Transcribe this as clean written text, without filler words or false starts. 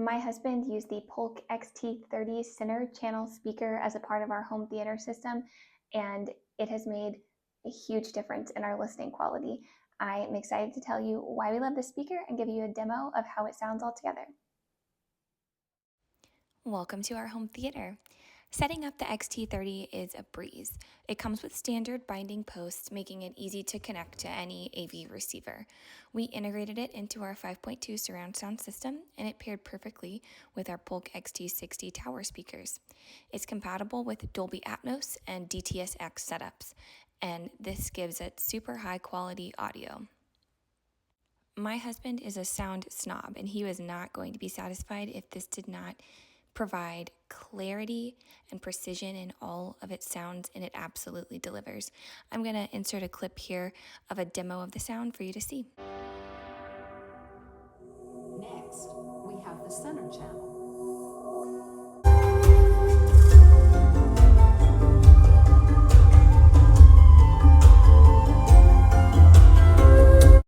My husband used the Polk XT30 center channel speaker as a part of our home theater system, and it has made a huge difference in our listening quality. I am excited to tell you why we love this speaker and give you a demo of how it sounds altogether. Welcome to our home theater. Setting up the XT30 is a breeze. It comes with standard binding posts, making it easy to connect to any AV receiver. We integrated it into our 5.2 surround sound system, and it paired perfectly with our Polk XT60 tower speakers. It's compatible with Dolby Atmos and DTS:X setups, and this gives it super high quality audio. My husband is a sound snob, and he was not going to be satisfied if this did not provide clarity and precision in all of its sounds, and it absolutely delivers. I'm going to insert a clip here of a demo of the sound for you to see. Next, we have the center channel.